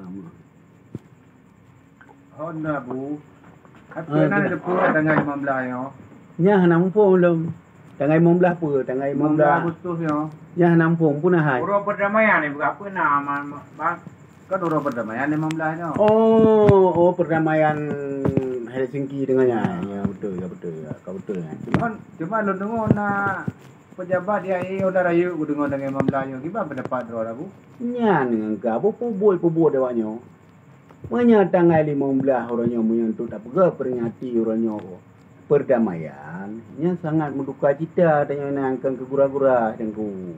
lama. Honda bu. Apa nak depu tanggal 15 yo. Nya nampung belum. Tanggal 15 apa? Tanggal 15 Agustus yo. Nya nampung pun hai. Uro perdamaian ni berapa nama bang? Kan uro perdamaian 15 yo. Oh perdamaian Helsinki dengannya. Ya betul ya. Kau betul ya. Cuma lu dengar nak pejabat dia udah rayu ku dengar dengan 15 yo. Gimana pendapat ro bu? Nya dengan kau pubul dewaknya. Menya tanggal 15 orangnya menyentuh tak pega peringati orangnya perdamaian. Nya sangat menduka cita tanya nangkan ke gura-gura dengku.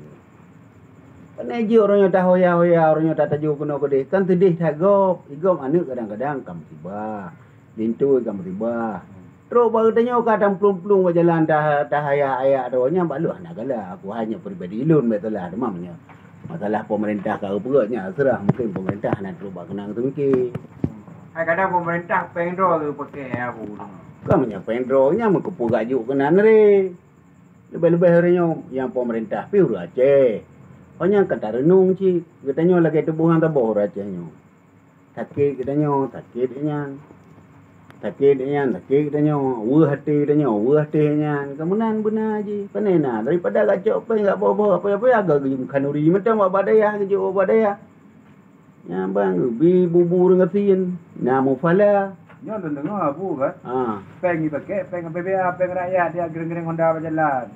Peneji orangnya tak hoya-hoya orangnya tak tajuk kena kedih kan sedih sagop. Igom anu kadang-kadang kam tiba. Lintu kam tiba. Terus baru tanya kadang pelung-pelung berjalan dah ayat orangnya baluh nak gala aku hanya peribadi ilun betul lah demamnya. Masalah pemerintah kau perutnya serah mungkin pemerintah nak cuba kenang tu mungkin. Kadang pemerintah pendro tu pakai aku. Kau punya pendronya mengkupu gajuk kenan re. Lebih-lebih harinya yang pemerintah piur Aceh. Hanya kata renung cik, katanya lagi tubuhan tabuh Acehnya. Sakit katanya, sakit katanya, wah hatinya. Kemudian benar je, panena daripada gacok pen enggak apa-apa agak gejum kanuri macam buat badaya gejok badaya. Ya bang, bi bubur ngatin, namu fala. Nyo dengar abu kan? Peng ni pakai, peng PBA, peng rakyat dia gereng-gereng Honda berjalan.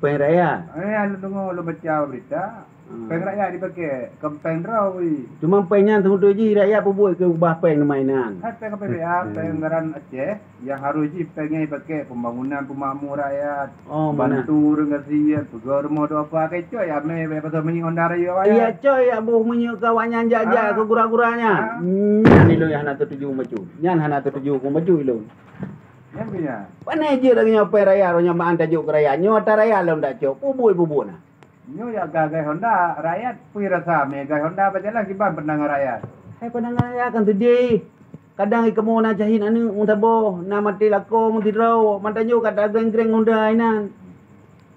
Peng rakyat. Lu dengar lu baca berita. Peng rakyat dipakai, peng draw wi. Cuma pengnya tu je rakyat buat ke ubah peng mainan. Peng PBA, peng Garan Aceh yang harus pengnya dipakai pembangunan pemakmur rakyat. Bantu dengan siap, pegar rumah tu apa kecoh ya me pasal menyi Honda raya. Iya coy, abuh menyi kawannya jajak ke gura-guranya. Nyan ilun yang nak tertuju maju. Nyan hana tertuju ku maju ilun. Yang punya. Pane je lagi nyope raya ronya maan tajuk raya. Nyo ta raya lom dak cok. Pubui nah. Nyo ya gagai Honda rakyat pui rasa me gagai Honda berjalan kiban pendengar rakyat. Hai pendengar rakyat kan tadi. Kadang ikamu na jahin anu untabo na mati lako muti draw. Mantanyo kata geng-geng Honda inan.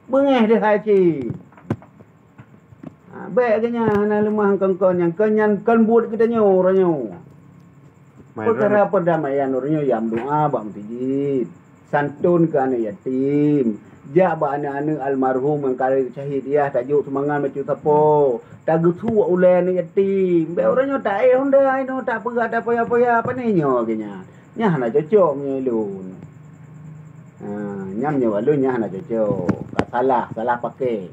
Bengeh dia haji. Baik kenya hana lemah kongkon yang kenyan kan buat kita nyo ranyo. Perkara perdamaian orangnya yang doa bang tijit. Santun ke anak yatim. Jak ba anak-anak almarhum yang kali syahid dia tajuk semangat macam tapo. Tagu tua ulai anak yatim. Be orangnya tak Honda ino tak pegat tak apa-apa apa ni nyo kenya. Nya hana cocok nya ilun. Nyam nyo alun nya hana cocok. Salah pakai.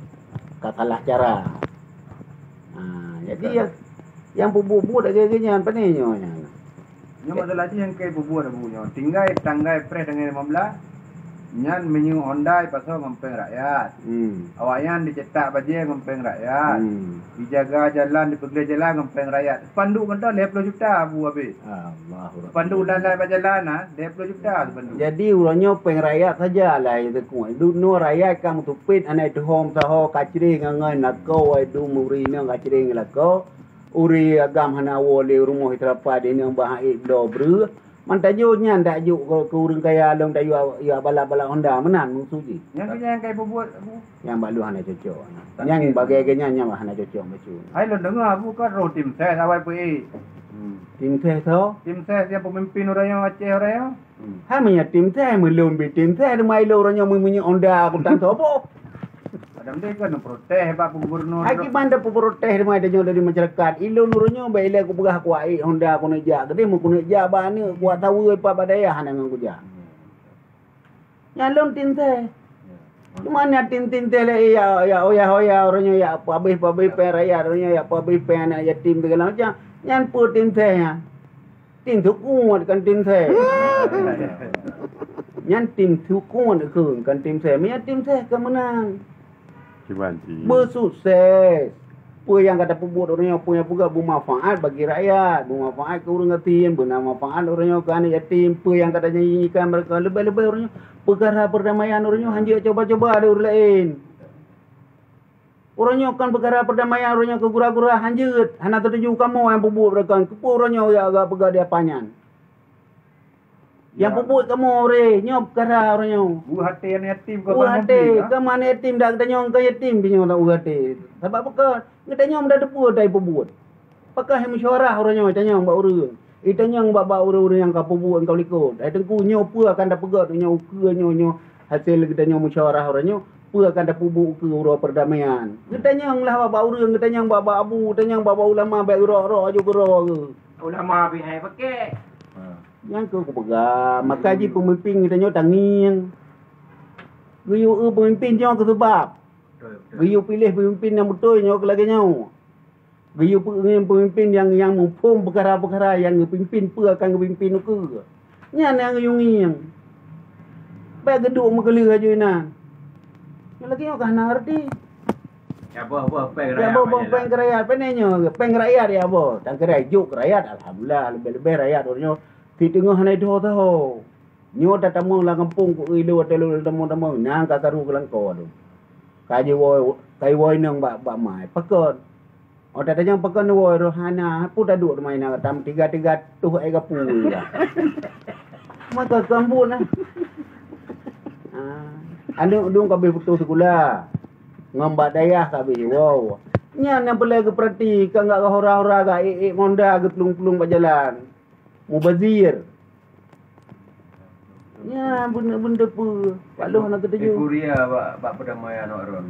Salah cara. Jadi yang bubur dak kenya apa ni nyo nya. Nyo masalah yang kai bubur abu nyo. Tinggai tanggai pre dengan 15. Nyan menyu Honda pasal ngempeng rakyat. Awayan dicetak baje ngempeng rakyat. Dijaga jalan, dipegelar jalan ngempeng rakyat. Spanduk kan 20 juta abu habis. Allahu. Spanduk dan lain berjalan 20 juta spanduk. Jadi urangnya peng rakyat sajalah itu ku. Nu rakyat kam tupit anai tu hom saho kacring ngai nakau ai du muri nang kacring lakau. Uri agam hana wole rumah terapa de nang bahai do bru. Mantajo nyan dak juk ke urang kaya long dayu ya bala-bala Honda menan musuji. Yang kai buat abu. Yang balu hana cocok. Yang bagai kenya nya hana cocok macam. Ai lo dengar abu kan ro tim saya awai pi. Tim saya tu? Tim saya dia pemimpin orang Aceh orang. Ha punya tim saya melun bi tim saya de mai lo orangnya punya Honda aku tak tahu apa. Adam dia kan protes pak gubernur. Aki banda protes de mai dari masyarakat. Ilo nurunyo baile aku pegah ku ai Honda aku nak jak. Gede mu ku nak jak bani buat tahu apa badaya hana ngang ku jak. Nyalon tim saya. Mana tim tele ya orangnya ya pabih peraya orangnya ya pabih anak yatim segala macam. Nyan pu tim saya. Tim tu kuat kan tim saya. Nyan tim tu kuat kan tim saya. Mia tim saya kemenang. Bersukses. Apa yang kata pebut orangnya punya juga bermanfaat bagi rakyat, bermanfaat ke orang yatim, bermanfaat orangnya ke anak yatim. Apa yang kata nyanyikan mereka lebih-lebih orangnya perkara perdamaian orangnya hanya coba-coba ada orang lain. Orangnya kan perkara perdamaian orangnya ke gura-gura hanjut. Hana tertuju kamu yang pebut mereka. Kepo orangnya ya agak pegang dia panjang. Yang puput kamu ore, nyop kara orangnya. Hati yang yatim ke mana hati? Ke mana yatim dah kita nyong ke yatim binyo dah hati. Sebab apa? Kita nyom dah depu dai puput. Pakai mesyuarah orangnya tanya mbak urang. Tanya mbak urang yang kau buat kau likut. Tengku nyo apa akan dah pegat nyo uke nyo hasil kita nyo mesyuarah orangnya apa akan dah pubu ke urang perdamaian. Tanya lah mbak urang, tanya mbak abu, tanya mbak ulama baik ro aja ke. Ulama bihai pakai. Yang ku pegang, maka ji pemimpin kita nyo tanging. Gayu pemimpin nyo ke sebab. Gayu pilih pemimpin yang betul nyo ke lagi nyo. Gayu pemimpin yang mumpung perkara-perkara yang pimpin apa akan pimpin ke. Nya yang ngiyung. Baik geduk mengelir aja ina. Yang lagi nyo kan ngerti. Ya boh peng Ya boh peng rakyat penenyo, peng rakyat ya boh. Tang kerai juk rakyat alhamdulillah lebih rakyat orangnya di tengah na itu tahu. Nyo tatamu lah kampung ku ilu telu temu nang kakaru kelang ko adu. Kaji woi nang ba mai pakon. Oh tatanya pakon woi rohana pu dadu mai na tam 3 tuh ai kapu ya. Maka kambu na. Anu dung kabeh putus sekolah. Ngambak dayah kabeh wow. Nya nang pelai ke perhati ka enggak hora-hora ga monda ke pelung-pelung berjalan. Mubazir. Ya benda apa. Pak Loh nak kata je. Kuria bak perdamaian orang.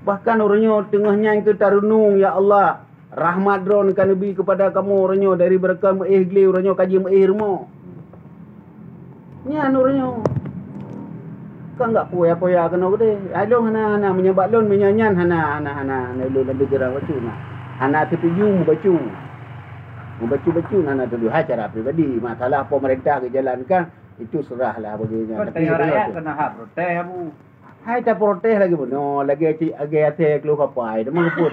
Bahkan orangnya tengahnya ke tarunung ya Allah. Rahmat dron kan lebih kepada kamu orangnya dari berkah gli orangnya kaji mo. Nya orangnya. Kan enggak poya-poya kena gede. Along hana menyebab lon menyanyan hana lu lebih gerang bacu nah. Hana setuju bacu. Bacu nana tu cara pribadi. Masalah pemerintah ke jalankan itu serahlah baginya. Tapi rakyat kena hak protes abu. Hai tak protes lagi pun. No, lagi ate keluar kapai. Dah mau pun.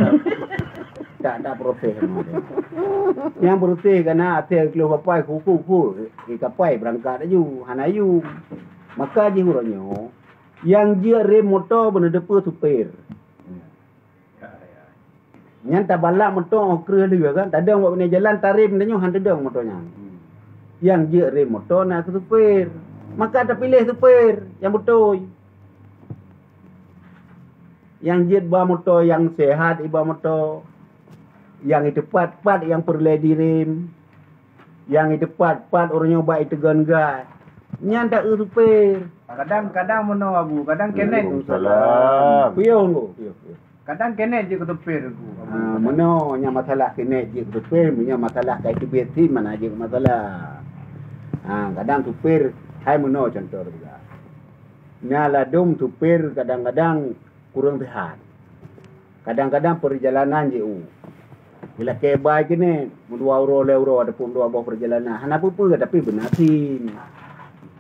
Tak protes. Yang protes kena ate keluar kapai kuku. Kapai berangkat aju, hanayu. Maka je huranyo yang dia rem motor benda depa supir. Yang tak balak motor kera dia kan. Tak ada buat benda jalan tarim dia han tedang motornya. Yang dia rem motor nak ke supir. Maka tak pilih supir yang betul. Yang dia bawa motor yang sehat, iba motor yang tepat yang perlu direm. Yang tepat orangnya baik tegan gas. Nyan tak supir. Kadang-kadang mono abu, kadang kenet. Salam. Pion tu. Kadang kenet je ke supir aku. Mono nya masalah kenet je supir, punya masalah kait besi mana je masalah. Kadang supir hai mono contoh juga. Nya ladum supir kadang-kadang kurang sehat. Kadang-kadang perjalanan je bila kebai kene, 2 euro ada pun 2 buah perjalanan. Hana apa tapi benasin.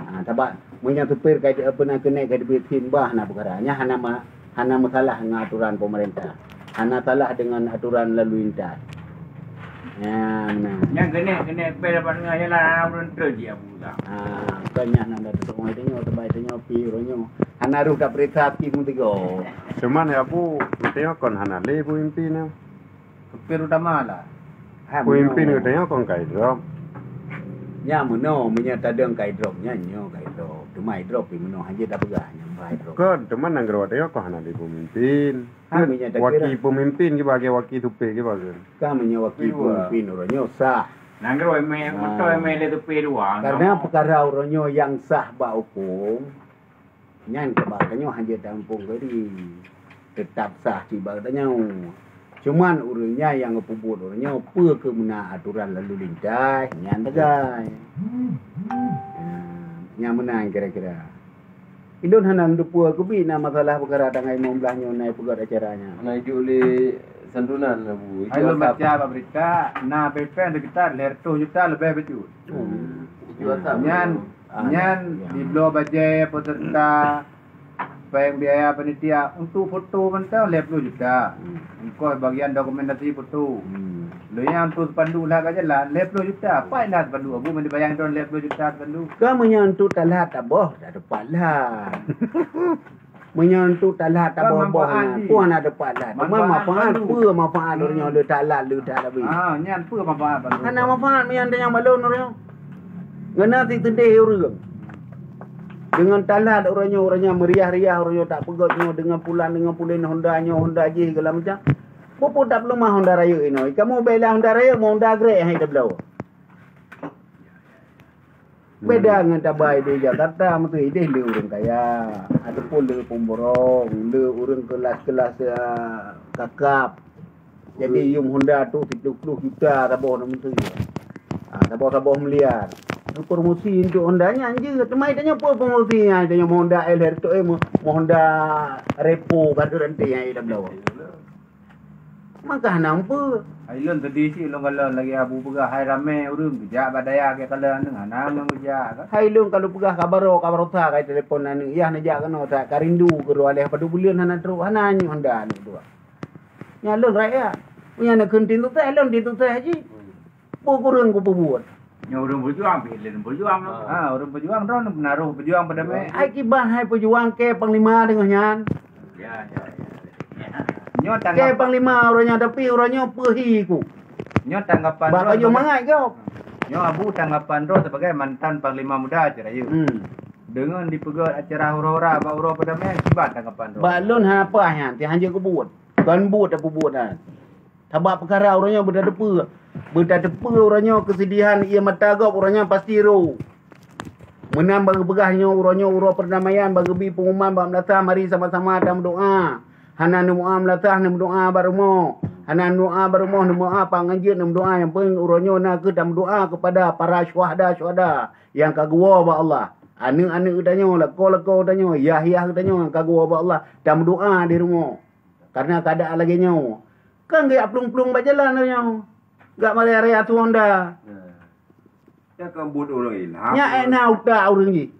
Sebab punya supir kait apa nak kena kait bensin bah nak perkaranya hana masalah dengan aturan pemerintah. Hana salah dengan aturan lalu lintas. Ya, nah. Yang kena pel dapat dengan jalan orang terji abu lah. Banyak nak ada rumah tengok terbaik tengok pi ronyo. Hana ru tak perintah pi mu tigo. Cuman ya bu, tengok kon hana le pemimpin. Supir utama lah. Pemimpin tengok kon kai drop. Nya meno punya tadang kai drop nya nyo kai drop. Tumai drop pi meno hanya dah pegah nya bai drop. Kon teman nang gero tengok kon hana le pemimpin. Punya Wakil pemimpin ki bagi wakil supir ki bagi. Kami nya wakil pemimpin ronyo sah. Nanggro motor le tu pedua. Karena perkara ronyo yang sah ba hukum. Nyan kebakannya hanya tampung gadi. Tetap sah tiba katanya. Cuman urangnya yang ngepubut urangnya apa ke mena aturan lalu lintas nyan tegai. Yang menang kira-kira. Ilun hanan dupua kebi na masalah perkara tangai memblahnya naik pegat acaranya. Naik oleh santunan bu. Ayo baca berita na PP sekitar 200 juta lebih betul. Nyan di blog baca peserta payung biaya panitia untuk foto mentau 50 juta. Engkau bagian dokumentasi foto. Lo yang untuk pandu lah ke jalan 50 juta. Apa nak pandu? Abu mesti bayang don 50 juta pandu. Kau menyentuh talah tak boh dah dapat lah. Menyentuh talah tak boh pun ada dapat lah. Manfaat manfaat orangnya lu tak lah lu tak lebih. Nyan apa manfaat pandu? Ana manfaat yang yang balon orangnya. Ngena ti tedeh orang. Dengan talat orangnya meriah-riah orangnya tak pegatnya dengan pulan Honda je segala macam. Popo tak perlu mah Honda Raya ini. Kamu bela Honda Raya mau Honda Grey yang hidup belau. Beda dengan tabai di Jakarta mesti ide le urang kaya. Ada pun le pemborong, le urang kelas-kelas kakap. Jadi yung Honda tu 30 juta taboh nak mesti. Taboh miliar. Promosi untuk Hondanya anjir. Temai tanya apa promosinya? Tanya Honda LR tu mau Honda Repo kan nanti yang hidup belau. Maka nampak. Ailun tadi si long kalau lagi abu pegah hai rame urang kerja badaya ke kalau dengan nang kerja kan. Hai lung kalau pegah kabaro sa kai telefon anu iya na jak kano tak karindu kedua leh pada bulan hana terus hana ni Honda ni dua. Nya lung raya. Punya nak kentin tu teh lung di tu teh haji. Bu kurang ku buat. Nya urang berjuang pilih berjuang. Orang berjuang ron menaruh berjuang pada me. Hai kiban hai pejuang ke panglima dengan nyan. Ya. Nyo Ke tanggapan panglima orangnya tapi orangnya perhi ku. nyo tanggapan Bak baju mangai kau. Nyo abu tanggapan ro sebagai mantan panglima muda acara you. Dengan dipegat acara hura-hura ba hura pada me kibat tanggapan ro. Bak lun apa han ti hanje ku buat. Kan buat apa buat kan. Tabak perkara orangnya berdepa. Berdepa orangnya kesedihan ia mata gop orangnya pasti ro. Menang bagi begahnya orangnya ura perdamaian bagi bi pengumuman bab datang mari sama-sama dalam doa. Hana nu doa melatah nu doa barumo. Hana doa barumo nu doa panganjit nu doa yang penting urunyo nak ke dalam doa kepada para syuhada yang kagua ba Allah. Anu udanyo lako udanyo yah udanyo kagua ba Allah dalam doa di rumah. Karena keadaan lagi nyo. Kan gak plung-plung ba jalan nyo. Gak mari area tu Honda. Ya kan buat orang hilang. Nya na utak urang ji.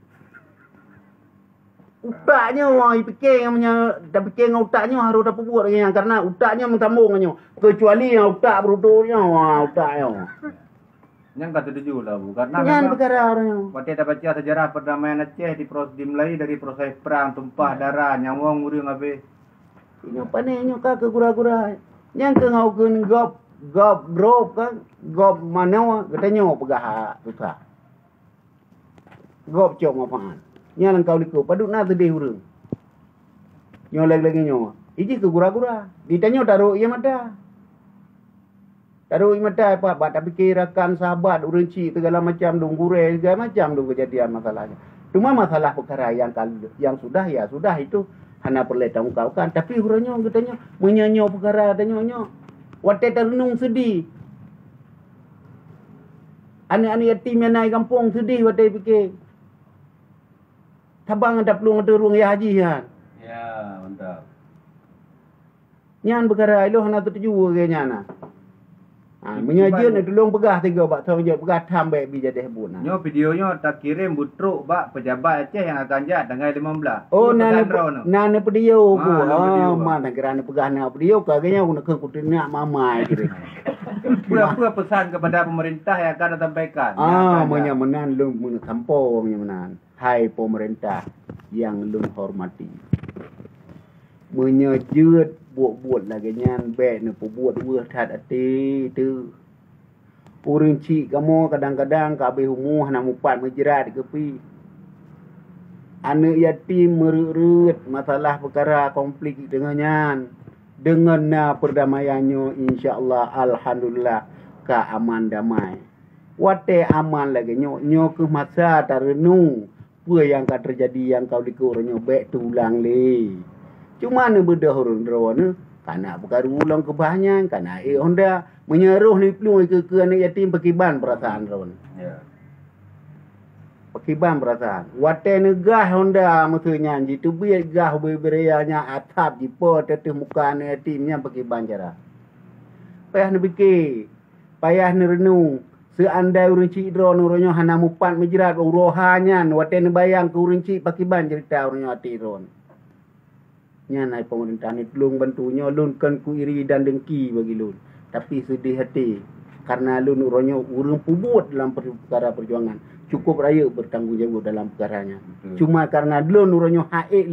Utaknya orang fikir punya dah fikir dengan utaknya harus dapat buat lagi yang karena utaknya mentambung nyo. Kecuali yang utak berudurnya utaknya. Yang kata tujuh lah bu karena Yang memang perkara orangnya. waktu kita baca sejarah perdamaian Aceh dimulai dari proses perang tumpah darah nyawang urang habis. Ini apa ni nyo ka kegura-gura. Yang ke ngau ke gop drop kan gop mana katanya pegah susah. Gop cok apaan. Nya lang kau liku paduk na tadi urang. Nyo lagi nyo. Iji ke gura-gura. Ditanya taruh ia mata. Taruh ia mata apa bat tapi kirakan sahabat urang cik segala macam dong gure segala macam dong kejadian masalahnya. Cuma masalah perkara yang sudah ya sudah itu hanya perlu tangkaukan tapi urangnya katanya menyanyi perkara tanya nyo. Wate terenung sedih. Anak-anak yatim yang naik kampung sedih wate fikir. Tabang ada pelung ada ruang ya haji kan. Ya mantap. Nyan perkara ilo hana tertuju ke nyana. Menyajian nak tolong pegah tiga bak tahu je pegah tam baik bi jadi hebun. Nyo videonya tak kirim butruk bak pejabat Aceh yang akan jat tanggal 15. Oh nana pedio ku. video, Pak. Mana kerana pegah na pedio kagaknya aku nak kutina mamai kira. Apa pesan kepada pemerintah yang akan sampaikan? Menyamanan lung menampo menyamanan. Hai pemerintah yang lung hormati. Menyejut buat lagi nyan baik ni buat buah tat ati tu. Urang cik kamu kadang-kadang ka habis umuh nak mupat menjerat ke pi. Anak yatim merut masalah perkara konflik dengan nyan. Dengan perdamaiannya insya-Allah alhamdulillah ka aman damai. Wate aman lagi nyo ke masa tarenung apa yang akan terjadi yang kau dikurangnya baik tulang le. Cuma ni bedah orang drone karena perkara ulang kebahanyan karena Honda menyeruh ni pelung ke anak yatim pakiban perasaan drone. Ya. Pakiban perasaan. Wate negah Honda maksudnya jitu biar gah beberanya atap jipo teteh muka anak yatimnya pakiban cara. Payah ni fikir. Payah ni renung. Seandai urang cik drone urangnya hana mupat menjerat urohanyan wate ni bayang ke urang cik pakiban cerita urangnya hati drone. Nya naik pemerintah ni tolong bantunya lun kan ku iri dan dengki bagi lun. Tapi sedih hati karena lun urangnya urang pubut dalam perkara perjuangan. Cukup raya bertanggungjawab dalam perkaranya. Cuma karena lun urangnya haik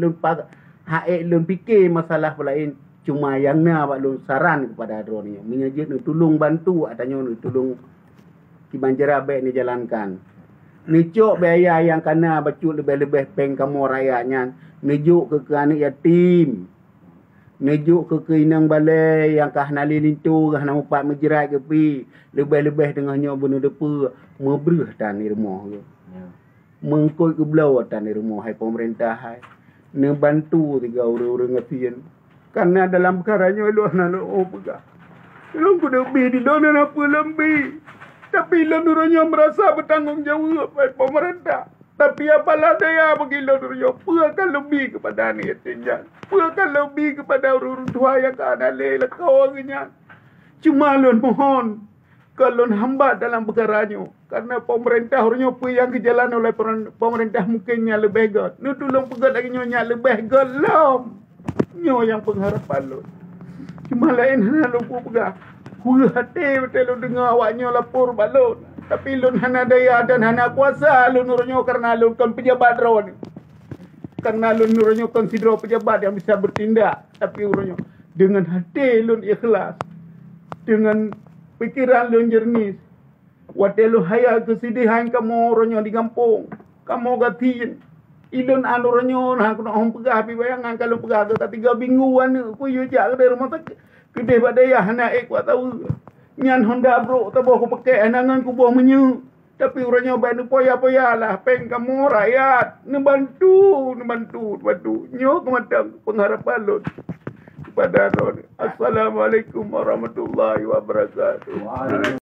lun fikir masalah lain. Cuma yang na bak lun saran kepada drone ni. Menyajik ni tolong bantu atanya ni tolong kibanjara baik ni jalankan. Nicok biaya yang kena bacut lebih-lebih peng kamu rayanya. Nijuk ke anak yatim. Nejuk ke keinang balai yang kah nali lintu kah nama pak menjerat ke pi lebih-lebih dengannya benar depa mebreh tan di rumah ke. Mengkoi ke belau tan di rumah hai pemerintah hai. Ne bantu tiga orang-orang ngatian. Karena dalam perkaranya lu nak pegah. Lu ku lebih di dona apa lebih. Tapi loranya merasa bertanggung jawab hai pemerintah. Tapi apalah daya bagi loranya akan lebih kepada ni tinjau. Akan lebih kepada orang tua yang ada lelak kawannya. Cuma lon mohon kalau hambat dalam perkaranya karena pemerintah orangnya apa yang kejalan oleh pemerintah mungkinnya lebih god. Nu tolong pegat lagi nyonya lebih god lam. Nyo yang pengharapan lo. Cuma lain hana lo pegat. Kuih hati betul lo dengar awaknya lapor balon. Tapi lun hana daya dan hana kuasa lun orangnya karena lun kan pejabat rawan. Karena lun orangnya konsider pejabat yang bisa bertindak. Tapi orangnya dengan hati lun ikhlas. Dengan pikiran lun jernih. Watelu haya kesedihan kamu orangnya di kampung. Kamu gatiin. Ilun anuranyo nah aku nak pegah pi bayangan kalau pegah tu tak 3 mingguan aku yo jak dari rumah tak kedai badaya hana ek wa tahu. Nyan Honda bro tak bawa aku pakai anangan ku bawa menyu. Tapi orangnya bantu poya-poya lah peng kamu rakyat. Bantu. Nyo kematang pengharapan lo. Kepada Assalamualaikum warahmatullahi wabarakatuh.